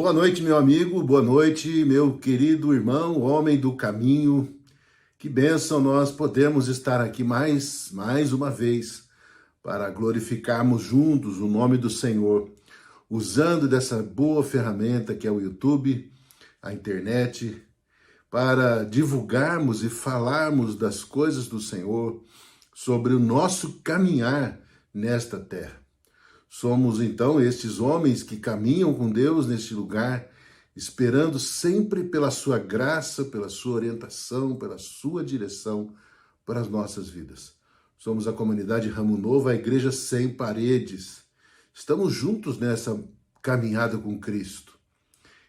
Boa noite, meu amigo, boa noite, meu querido irmão, homem do caminho. Que bênção nós podemos estar aqui mais uma vez para glorificarmos juntos o nome do Senhor, usando dessa boa ferramenta que é o YouTube, a internet, para divulgarmos e falarmos das coisas do Senhor, sobre o nosso caminhar nesta terra. Somos, então, estes homens que caminham com Deus neste lugar, esperando sempre pela sua graça, pela sua orientação, pela sua direção para as nossas vidas. Somos a comunidade Ramo Novo, a igreja sem paredes. Estamos juntos nessa caminhada com Cristo.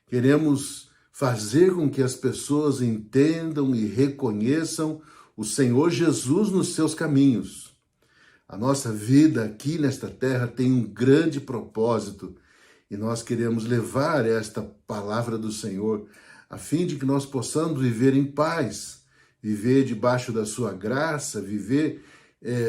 Queremos fazer com que as pessoas entendam e reconheçam o Senhor Jesus nos seus caminhos. A nossa vida aqui nesta terra tem um grande propósito e nós queremos levar esta palavra do Senhor a fim de que nós possamos viver em paz, viver debaixo da sua graça, viver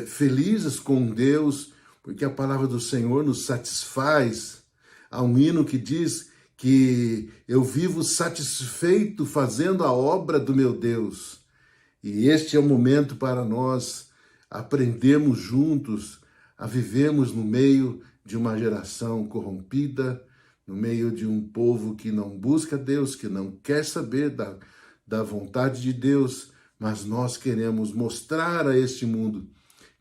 felizes com Deus, porque a palavra do Senhor nos satisfaz. Há um hino que diz que eu vivo satisfeito fazendo a obra do meu Deus. E este é o momento para nós aprendemos juntos a vivermos no meio de uma geração corrompida, no meio de um povo que não busca Deus, que não quer saber da vontade de Deus, mas nós queremos mostrar a este mundo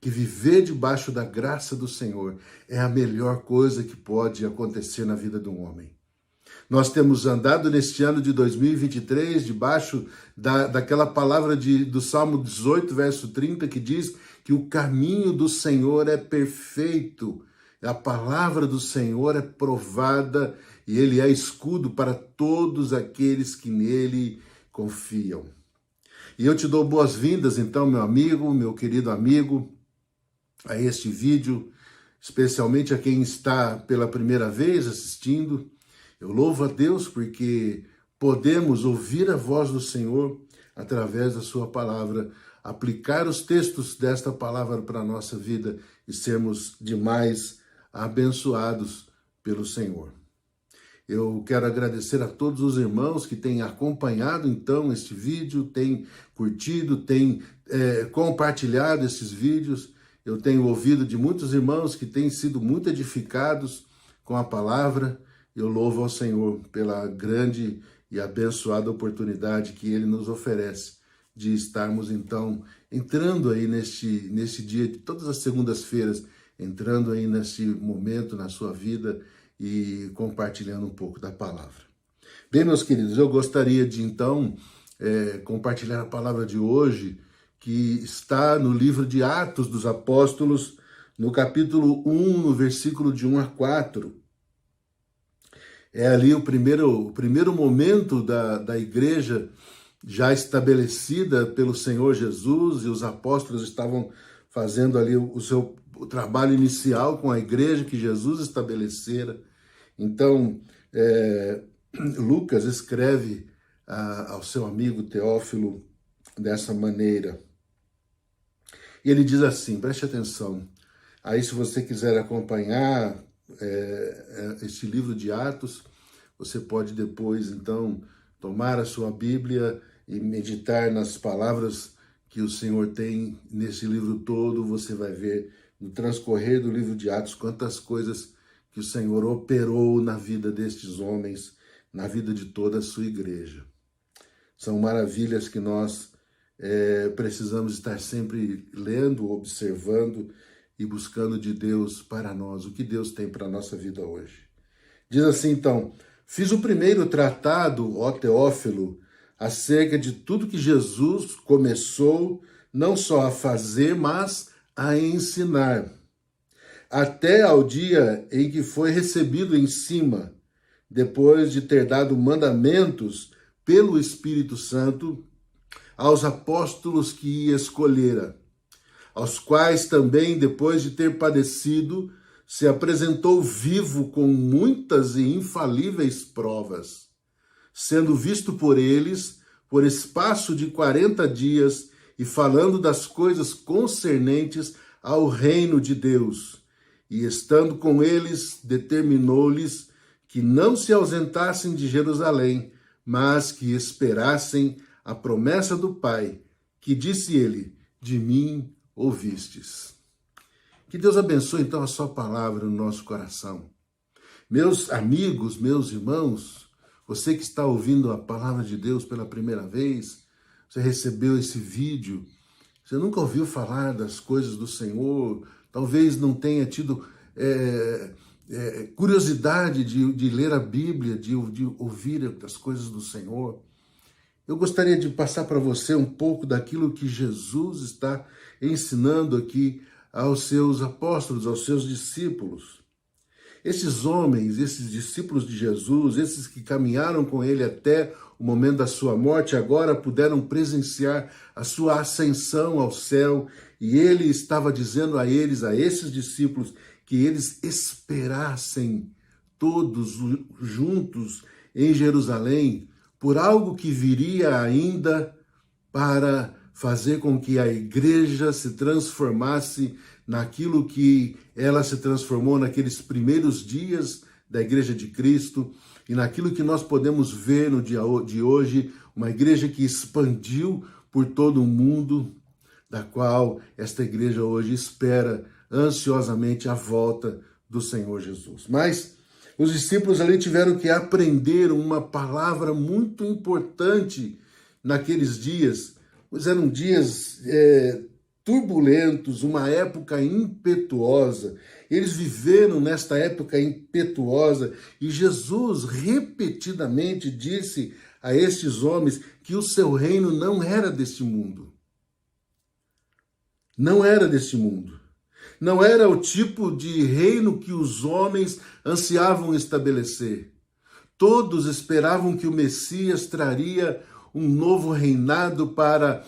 que viver debaixo da graça do Senhor é a melhor coisa que pode acontecer na vida de um homem. Nós temos andado neste ano de 2023 debaixo daquela palavra do Salmo 18, verso 30, que diz que o caminho do Senhor é perfeito, a palavra do Senhor é provada e ele é escudo para todos aqueles que nele confiam. E eu te dou boas-vindas, então, meu amigo, meu querido amigo, a este vídeo, especialmente a quem está pela primeira vez assistindo. Eu louvo a Deus porque podemos ouvir a voz do Senhor através da sua palavra, aplicar os textos desta palavra para a nossa vida e sermos demais abençoados pelo Senhor. Eu quero agradecer a todos os irmãos que têm acompanhado então este vídeo, têm curtido, têm compartilhado esses vídeos. Eu tenho ouvido de muitos irmãos que têm sido muito edificados com a palavra. Eu louvo ao Senhor pela grande e abençoada oportunidade que Ele nos oferece de estarmos, então, entrando aí neste dia de todas as segundas-feiras, entrando aí nesse momento na sua vida e compartilhando um pouco da palavra. Bem, meus queridos, eu gostaria de, então, compartilhar a palavra de hoje, que está no livro de Atos dos Apóstolos, no capítulo 1, no versículo de 1 a 4. É ali o primeiro momento da igreja já estabelecida pelo Senhor Jesus, e os apóstolos estavam fazendo ali o seu trabalho inicial com a igreja que Jesus estabelecera. Então, Lucas escreve ao seu amigo Teófilo dessa maneira. E ele diz assim, preste atenção, aí se você quiser acompanhar este livro de Atos, você pode depois, então, tomar a sua Bíblia e meditar nas palavras que o Senhor tem nesse livro todo. Você vai ver no transcorrer do livro de Atos quantas coisas que o Senhor operou na vida destes homens, na vida de toda a sua igreja. São maravilhas que nós precisamos estar sempre lendo, observando e buscando de Deus para nós, o que Deus tem para a nossa vida hoje. Diz assim, então, fiz o primeiro tratado, ó Teófilo, acerca de tudo que Jesus começou não só a fazer, mas a ensinar, até ao dia em que foi recebido em cima, depois de ter dado mandamentos pelo Espírito Santo aos apóstolos que escolhera, aos quais também, depois de ter padecido, se apresentou vivo com muitas e infalíveis provas, sendo visto por eles por espaço de 40 dias e falando das coisas concernentes ao reino de Deus. E estando com eles, determinou-lhes que não se ausentassem de Jerusalém, mas que esperassem a promessa do Pai, que disse ele, de mim ouvistes. Que Deus abençoe então a sua palavra no nosso coração. Meus amigos, meus irmãos, você que está ouvindo a palavra de Deus pela primeira vez, você recebeu esse vídeo, você nunca ouviu falar das coisas do Senhor, talvez não tenha tido curiosidade de ler a Bíblia, de ouvir das coisas do Senhor. Eu gostaria de passar para você um pouco daquilo que Jesus está ensinando aqui aos seus apóstolos, aos seus discípulos. Esses homens, esses discípulos de Jesus, esses que caminharam com ele até o momento da sua morte, agora puderam presenciar a sua ascensão ao céu, e ele estava dizendo a eles, a esses discípulos, que eles esperassem todos juntos em Jerusalém por algo que viria ainda para fazer com que a igreja se transformasse naquilo que ela se transformou naqueles primeiros dias da Igreja de Cristo e naquilo que nós podemos ver no dia de hoje, uma igreja que expandiu por todo o mundo, da qual esta igreja hoje espera ansiosamente a volta do Senhor Jesus. Mas os discípulos ali tiveram que aprender uma palavra muito importante naqueles dias, pois eram dias turbulentos, uma época impetuosa. Eles viveram nesta época impetuosa e Jesus repetidamente disse a estes homens que o seu reino não era deste mundo. Não era deste mundo. Não era o tipo de reino que os homens ansiavam estabelecer. Todos esperavam que o Messias traria um novo reinado para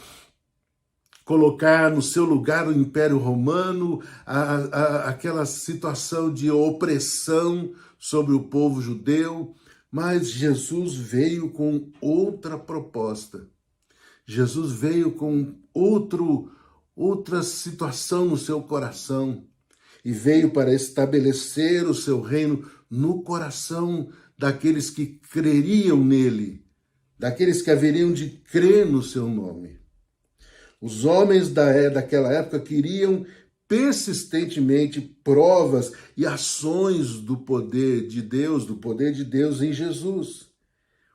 colocar no seu lugar o Império Romano, aquela situação de opressão sobre o povo judeu, mas Jesus veio com outra proposta. Jesus veio com outra situação no seu coração e veio para estabelecer o seu reino no coração daqueles que creriam nele, daqueles que haveriam de crer no seu nome. Os homens daquela época queriam persistentemente provas e ações do poder de Deus em Jesus.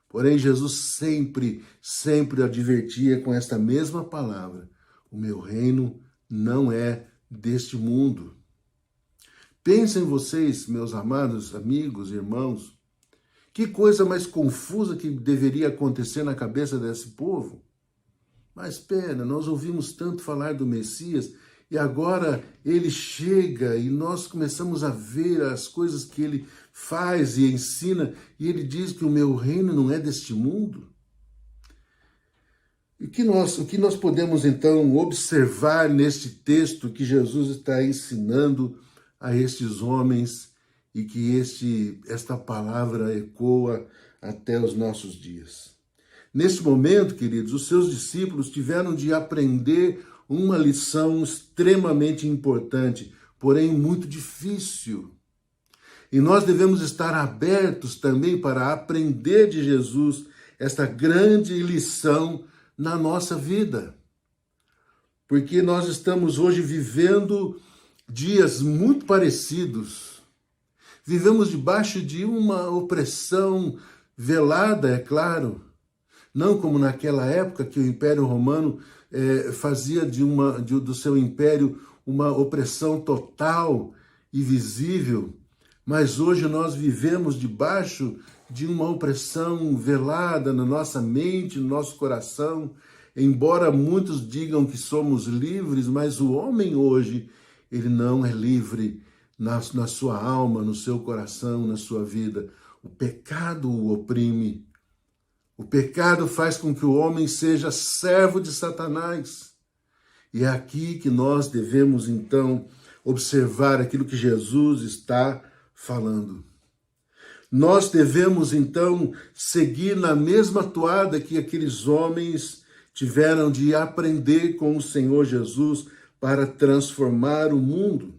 Porém, Jesus sempre advertia com esta mesma palavra: o meu reino não é deste mundo. Pensem vocês, meus amados amigos, irmãos, que coisa mais confusa que deveria acontecer na cabeça desse povo. Mas pena, nós ouvimos tanto falar do Messias e agora ele chega e nós começamos a ver as coisas que ele faz e ensina e ele diz que o meu reino não é deste mundo. E o que nós podemos então observar neste texto que Jesus está ensinando a estes homens e que esta palavra ecoa até os nossos dias? Neste momento, queridos, os seus discípulos tiveram de aprender uma lição extremamente importante, porém muito difícil. E nós devemos estar abertos também para aprender de Jesus esta grande lição na nossa vida. Porque nós estamos hoje vivendo dias muito parecidos. Vivemos debaixo de uma opressão velada, é claro. Não como naquela época que o Império Romano fazia do seu império uma opressão total e visível, mas hoje nós vivemos debaixo de uma opressão velada na nossa mente, no nosso coração. Embora muitos digam que somos livres, mas o homem hoje, ele não é livre na sua alma, no seu coração, na sua vida. O pecado o oprime. O pecado faz com que o homem seja servo de Satanás. E é aqui que nós devemos, então, observar aquilo que Jesus está falando. Nós devemos, então, seguir na mesma toada que aqueles homens tiveram de aprender com o Senhor Jesus para transformar o mundo.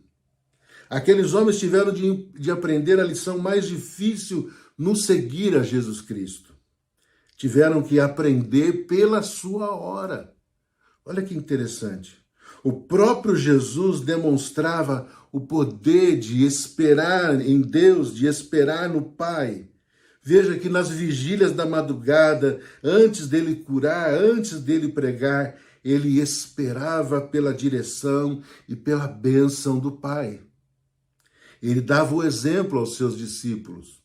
Aqueles homens tiveram de aprender a lição mais difícil no seguir a Jesus Cristo. Tiveram que aprender pela sua hora. Olha que interessante. O próprio Jesus demonstrava o poder de esperar em Deus, de esperar no Pai. Veja que nas vigílias da madrugada, antes dele curar, antes dele pregar, ele esperava pela direção e pela bênção do Pai. Ele dava o exemplo aos seus discípulos.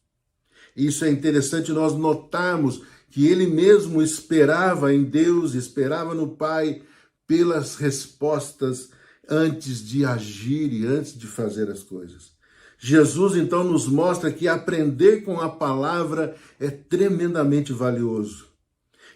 Isso é interessante nós notarmos que ele mesmo esperava em Deus, esperava no Pai pelas respostas antes de agir e antes de fazer as coisas. Jesus então nos mostra que aprender com a palavra é tremendamente valioso.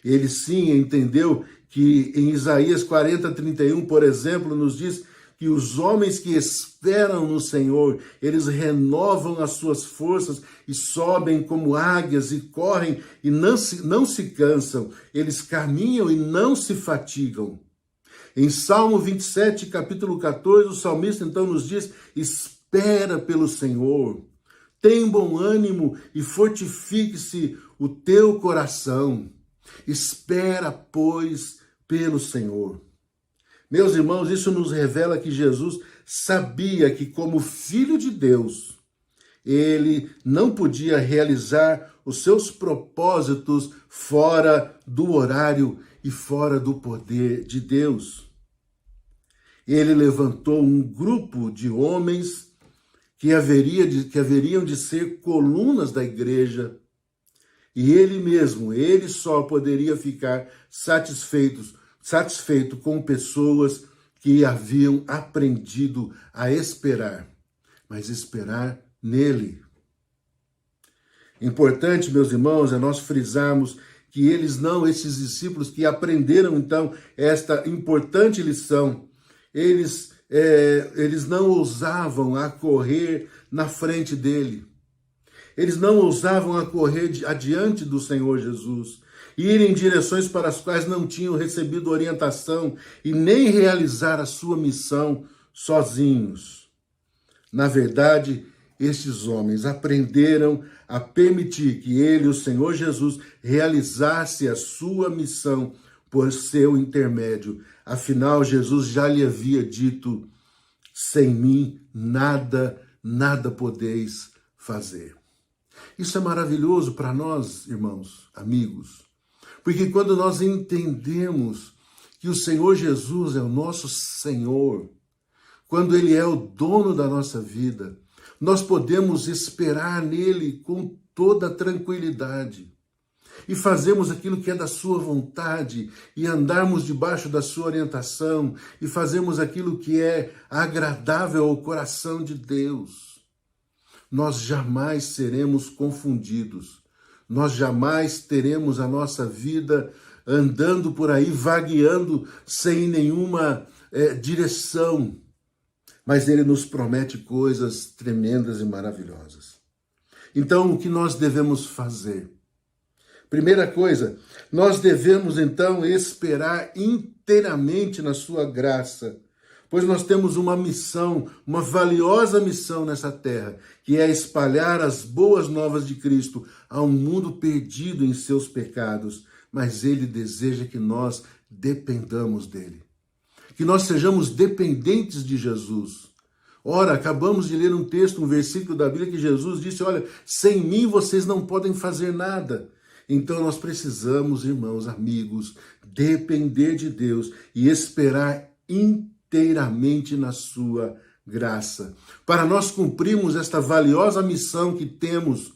Ele sim entendeu que em Isaías 40:31, por exemplo, nos diz que os homens que esperam no Senhor, eles renovam as suas forças e sobem como águias e correm e não se cansam, eles caminham e não se fatigam. Em Salmo 27, capítulo 14, o salmista então nos diz: espera pelo Senhor, tem bom ânimo e fortifique-se o teu coração. Espera, pois, pelo Senhor. Meus irmãos, isso nos revela que Jesus sabia que, como Filho de Deus, ele não podia realizar os seus propósitos fora do horário e fora do poder de Deus. Ele levantou um grupo de homens que haveriam de ser colunas da igreja, e ele mesmo, ele só poderia ficar satisfeito com pessoas que haviam aprendido a esperar, mas esperar nele. Importante, meus irmãos, é nós frisarmos que esses discípulos que aprenderam então esta importante lição, eles não ousavam a correr na frente dele. Eles não ousavam a correr adiante do Senhor Jesus, ir em direções para as quais não tinham recebido orientação e nem realizar a sua missão sozinhos. Na verdade, estes homens aprenderam a permitir que ele, o Senhor Jesus, realizasse a sua missão por seu intermédio. Afinal, Jesus já lhe havia dito: sem mim nada podeis fazer. Isso é maravilhoso para nós, irmãos, amigos, porque quando nós entendemos que o Senhor Jesus é o nosso Senhor, quando Ele é o dono da nossa vida, nós podemos esperar nele com toda tranquilidade e fazermos aquilo que é da sua vontade e andarmos debaixo da sua orientação e fazermos aquilo que é agradável ao coração de Deus. Nós jamais seremos confundidos, nós jamais teremos a nossa vida andando por aí, vagueando sem nenhuma direção, mas Ele nos promete coisas tremendas e maravilhosas. Então, o que nós devemos fazer? Primeira coisa, nós devemos então esperar inteiramente na sua graça, pois nós temos uma missão, uma valiosa missão nessa terra, que é espalhar as boas novas de Cristo a um mundo perdido em seus pecados, mas Ele deseja que nós dependamos dEle, que nós sejamos dependentes de Jesus. Ora, acabamos de ler um texto, um versículo da Bíblia que Jesus disse: olha, sem mim vocês não podem fazer nada. Então nós precisamos, irmãos, amigos, depender de Deus e esperar inteiramente na sua graça, para nós cumprirmos esta valiosa missão que temos,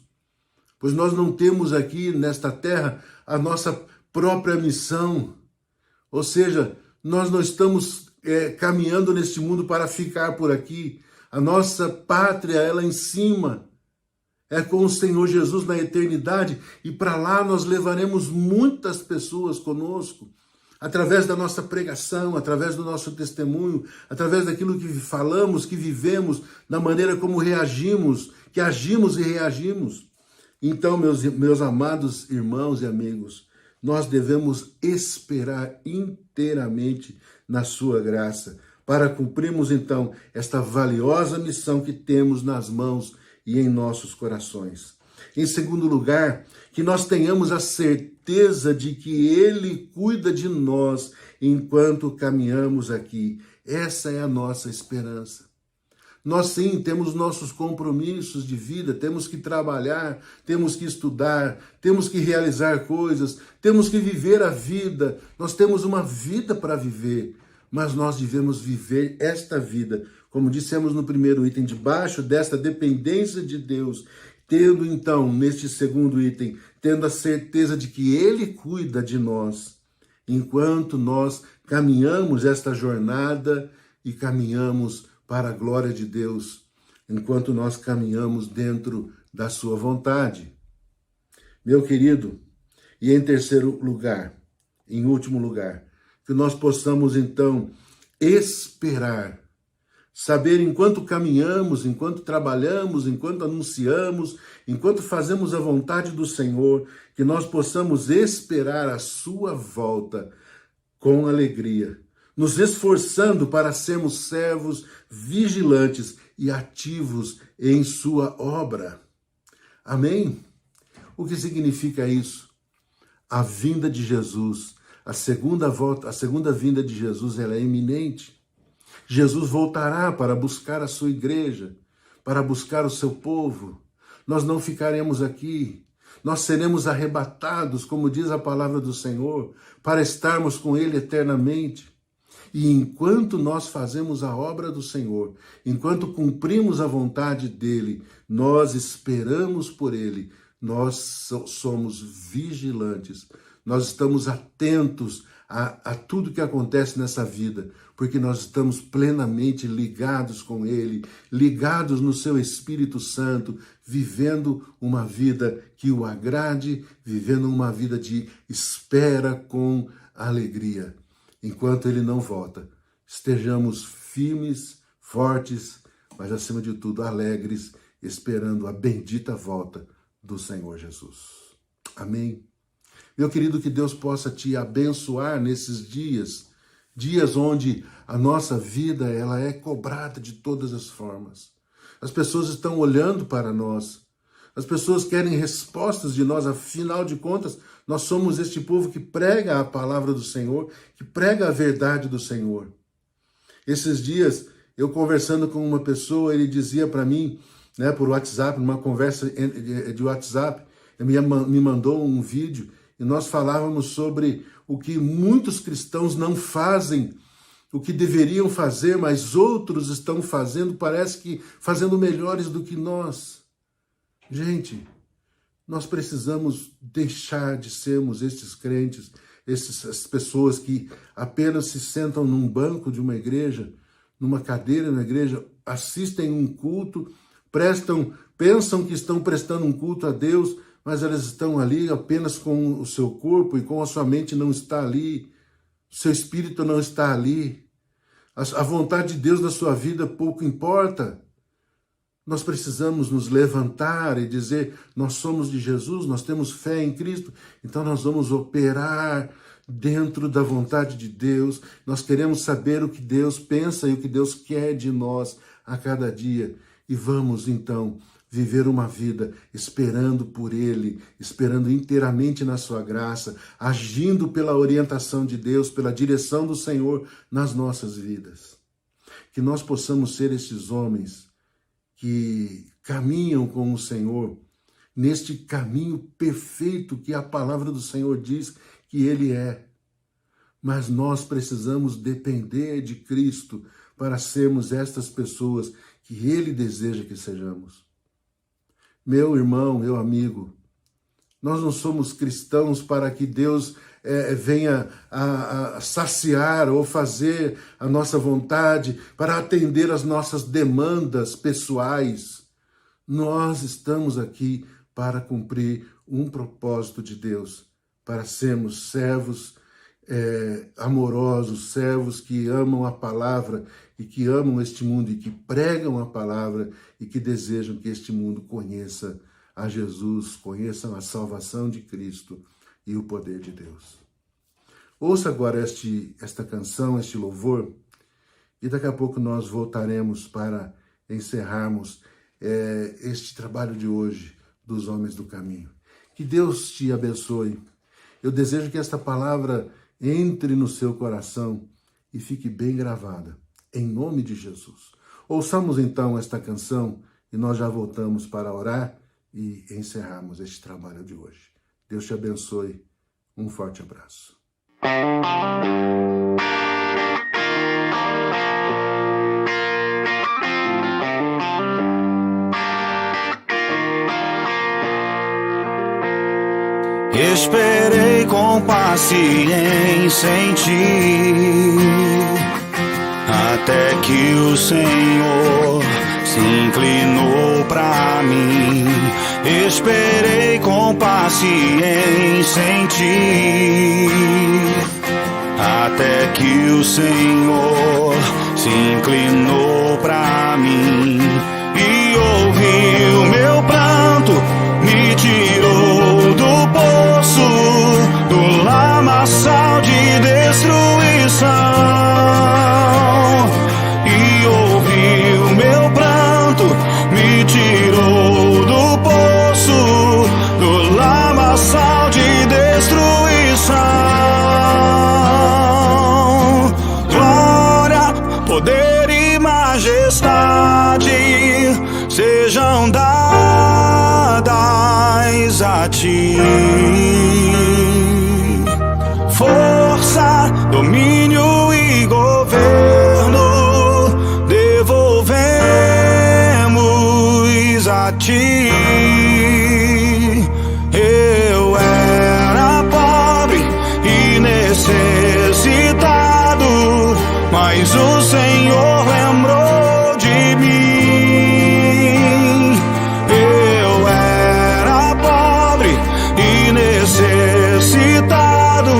pois nós não temos aqui nesta terra a nossa própria missão, ou seja, nós não estamos caminhando neste mundo para ficar por aqui. A nossa pátria é lá em cima, é com o Senhor Jesus na eternidade, e para lá nós levaremos muitas pessoas conosco, através da nossa pregação, através do nosso testemunho, através daquilo que falamos, que vivemos, da maneira como reagimos, que agimos e reagimos. Então, meus amados irmãos e amigos, nós devemos esperar inteiramente na sua graça, para cumprirmos então esta valiosa missão que temos nas mãos e em nossos corações. Em segundo lugar, que nós tenhamos a certeza de que Ele cuida de nós enquanto caminhamos aqui. Essa é a nossa esperança. Nós sim temos nossos compromissos de vida, temos que trabalhar, temos que estudar, temos que realizar coisas, temos que viver a vida. Nós temos uma vida para viver, mas nós devemos viver esta vida, como dissemos no primeiro item, debaixo desta dependência de Deus, tendo então, neste segundo item, tendo a certeza de que Ele cuida de nós, enquanto nós caminhamos esta jornada e caminhamos para a glória de Deus, enquanto nós caminhamos dentro da sua vontade. Meu querido, e em terceiro lugar, em último lugar, que nós possamos então esperar, saber enquanto caminhamos, enquanto trabalhamos, enquanto anunciamos, enquanto fazemos a vontade do Senhor, que nós possamos esperar a sua volta com alegria, nos esforçando para sermos servos vigilantes e ativos em sua obra. Amém? O que significa isso? A vinda de Jesus, a segunda vinda de Jesus, ela é iminente. Jesus voltará para buscar a sua igreja, para buscar o seu povo. Nós não ficaremos aqui. Nós seremos arrebatados, como diz a palavra do Senhor, para estarmos com Ele eternamente. E enquanto nós fazemos a obra do Senhor, enquanto cumprimos a vontade dEle, nós esperamos por Ele, nós somos vigilantes, nós estamos atentos a tudo que acontece nessa vida, porque nós estamos plenamente ligados com Ele, ligados no Seu Espírito Santo, vivendo uma vida que o agrade, vivendo uma vida de espera com alegria. Enquanto Ele não volta, estejamos firmes, fortes, mas acima de tudo alegres, esperando a bendita volta do Senhor Jesus. Amém? Meu querido, que Deus possa te abençoar nesses dias, dias onde a nossa vida ela é cobrada de todas as formas. As pessoas estão olhando para nós, as pessoas querem respostas de nós, afinal de contas, nós somos este povo que prega a palavra do Senhor, que prega a verdade do Senhor. Esses dias, eu conversando com uma pessoa, ele dizia para mim, por WhatsApp, numa conversa de WhatsApp, ele me mandou um vídeo e nós falávamos sobre o que muitos cristãos não fazem, o que deveriam fazer, mas outros estão fazendo, parece que fazendo melhores do que nós. Gente, nós precisamos deixar de sermos estes crentes, essas pessoas que apenas se sentam num banco de uma igreja, numa cadeira na igreja, assistem um culto, pensam que estão prestando um culto a Deus, mas elas estão ali apenas com o seu corpo e com a sua mente não está ali, o seu espírito não está ali. A vontade de Deus na sua vida pouco importa. Nós precisamos nos levantar e dizer, nós somos de Jesus, nós temos fé em Cristo, então nós vamos operar dentro da vontade de Deus, nós queremos saber o que Deus pensa e o que Deus quer de nós a cada dia. E vamos então viver uma vida esperando por Ele, esperando inteiramente na sua graça, agindo pela orientação de Deus, pela direção do Senhor nas nossas vidas. Que nós possamos ser esses homens que caminham com o Senhor, neste caminho perfeito que a palavra do Senhor diz que Ele é. Mas nós precisamos depender de Cristo para sermos estas pessoas que Ele deseja que sejamos. Meu irmão, meu amigo, nós não somos cristãos para que Deus venha a saciar ou fazer a nossa vontade, para atender às nossas demandas pessoais. Nós estamos aqui para cumprir um propósito de Deus, para sermos servos amorosos, servos que amam a palavra e que amam este mundo e que pregam a palavra e que desejam que este mundo conheça a Jesus, conheçam a salvação de Cristo e o poder de Deus. Ouça agora esta canção, este louvor, e daqui a pouco nós voltaremos para encerrarmos este trabalho de hoje, dos homens do caminho. Que Deus te abençoe. Eu desejo que esta palavra entre no seu coração e fique bem gravada, em nome de Jesus. Ouçamos então esta canção e nós já voltamos para orar e encerrarmos este trabalho de hoje. Deus te abençoe. Um forte abraço. Esperei com paciência em ti, até que o Senhor se inclinou pra mim. Esperei com paciência em ti, até que o Senhor se inclinou pra mim e ouviu meu pranto, me tirou do poço, do lamaçal de destruição, e ouviu meu pranto, me tirou do poço, do lamaçal de destruição. Glória, poder e majestade sejam dadas a ti. Força, domínio e governo devolvemos a ti. Eu era pobre e necessitado, mas o Senhor lembrou de mim. Eu era pobre e necessitado,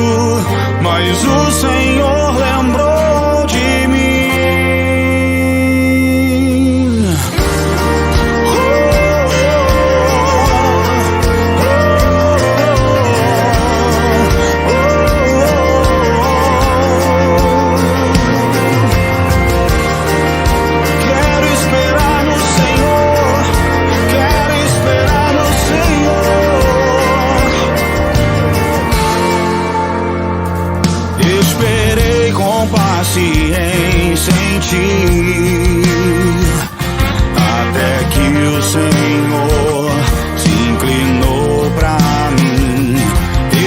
mas o Senhor lembrou de mim. Quero esperar no Senhor, quero esperar no Senhor. Esperei com paciência em ti, até que o Senhor se inclinou pra mim.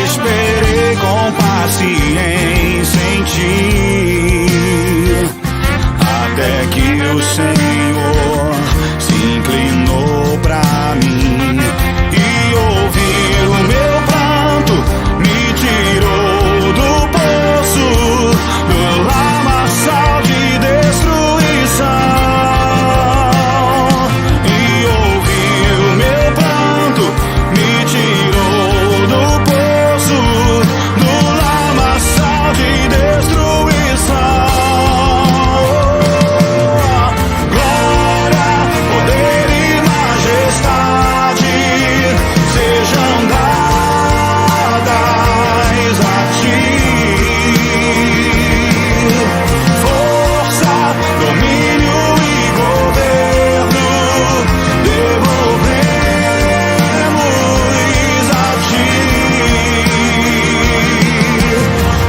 Esperei com paciência em ti, até que o Senhor se inclinou pra mim e ouviu meu pranto, me tirou do poço, do lamaçal de destruição, e ouviu meu pranto, me tirou do poço, do lamaçal de destruição. Glória, poder e majestade sejam dadas a ti. Força, domínio e governo devolvemos a ti.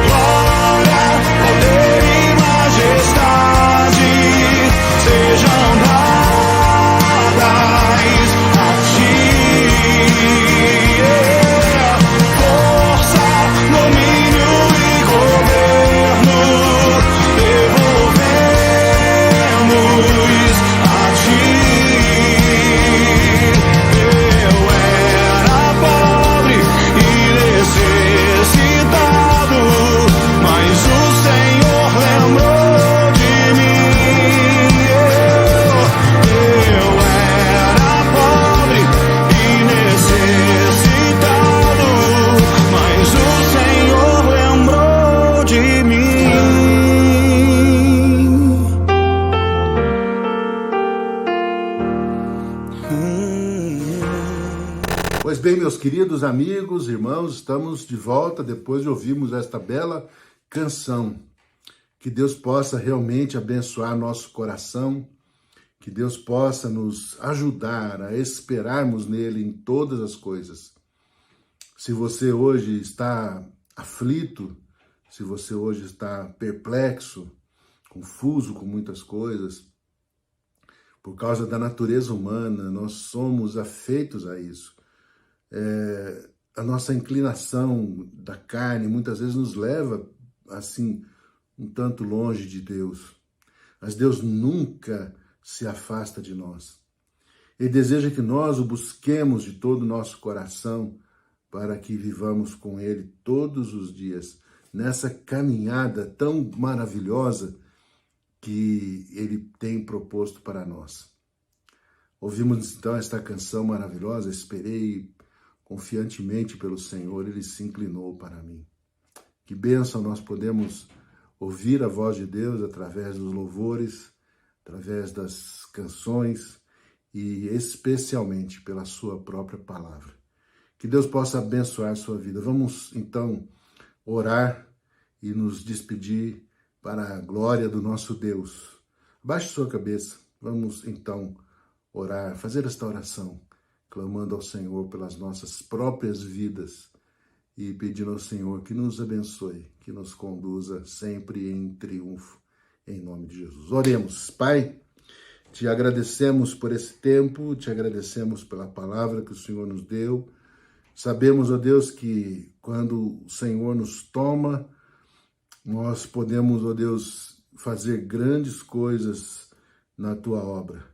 Glória, poder e majestade sejam dadas a ti. Força, domínio e governo devolvemos a ti. Eu era pobre e necessitado, mas o Senhor lembrou de mim. Eu era pobre e necessitado, mas o Senhor lembrou de mim. Pois bem, meus queridos amigos, irmãos, estamos de volta depois de ouvirmos esta bela canção. Que Deus possa realmente abençoar nosso coração, Que Deus possa nos ajudar a esperarmos nele em todas as coisas. Se você hoje está aflito, se você hoje está perplexo, confuso com muitas coisas, por causa da natureza humana, nós somos afeitos a isso. A nossa inclinação da carne muitas vezes nos leva, assim, um tanto longe de Deus. Mas Deus nunca se afasta de nós. Ele deseja que nós o busquemos de todo o nosso coração para que vivamos com Ele todos os dias, nessa caminhada tão maravilhosa que Ele tem proposto para nós. Ouvimos então esta canção maravilhosa, esperei confiantemente pelo Senhor, Ele se inclinou para mim. Que bênção nós podemos ouvir a voz de Deus através dos louvores, através das canções e especialmente pela sua própria palavra. Que Deus possa abençoar a sua vida. Vamos então orar e nos despedir para a glória do nosso Deus. Abaixe sua cabeça. Vamos então orar, fazer esta oração, clamando ao Senhor pelas nossas próprias vidas e pedindo ao Senhor que nos abençoe, que nos conduza sempre em triunfo, em nome de Jesus. Oremos. Pai, te agradecemos por esse tempo, te agradecemos pela palavra que o Senhor nos deu. Sabemos, ó Deus, que quando o Senhor nos toma, nós podemos, ó Deus, fazer grandes coisas na tua obra.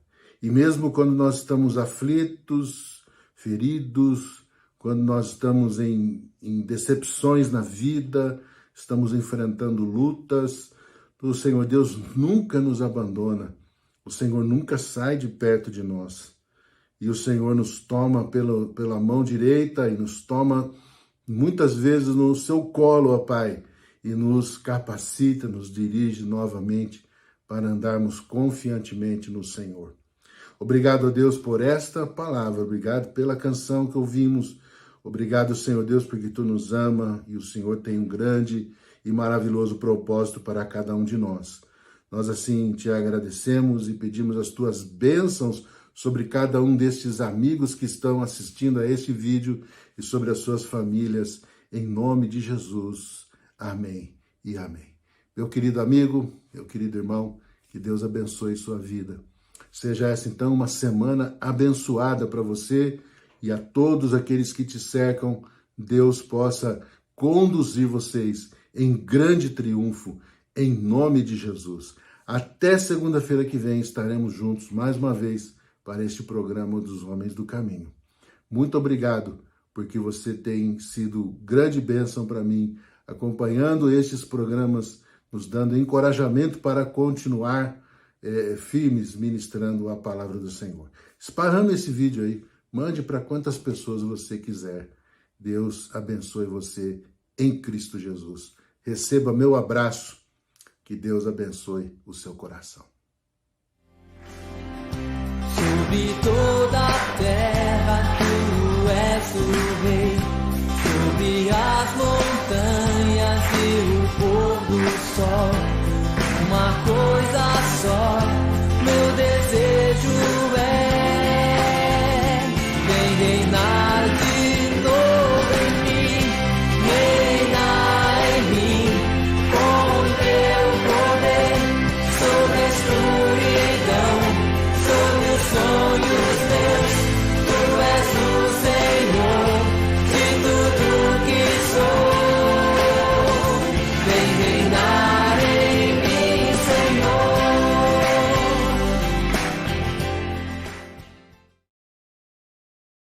E mesmo quando nós estamos aflitos, feridos, quando nós estamos em decepções na vida, estamos enfrentando lutas, o Senhor Deus nunca nos abandona, o Senhor nunca sai de perto de nós. E o Senhor nos toma pela mão direita e nos toma muitas vezes no seu colo, ó Pai, e nos capacita, nos dirige novamente para andarmos confiantemente no Senhor. Obrigado, ó Deus, por esta palavra, obrigado pela canção que ouvimos, obrigado, Senhor Deus, porque Tu nos ama e o Senhor tem um grande e maravilhoso propósito para cada um de nós. Nós assim Te agradecemos e pedimos as Tuas bênçãos sobre cada um destes amigos que estão assistindo a este vídeo e sobre as suas famílias, em nome de Jesus. Amém e amém. Meu querido amigo, meu querido irmão, que Deus abençoe sua vida. Seja essa, então, uma semana abençoada para você e a todos aqueles que te cercam. Deus possa conduzir vocês em grande triunfo, em nome de Jesus. Até segunda-feira que vem estaremos juntos mais uma vez para este programa dos Homens do Caminho. Muito obrigado, porque você tem sido grande bênção para mim, acompanhando estes programas, nos dando encorajamento para continuar firmes ministrando a palavra do Senhor. Esparrame esse vídeo aí, mande para quantas pessoas você quiser. Deus abençoe você em Cristo Jesus. Receba meu abraço, que Deus abençoe o seu coração. Subito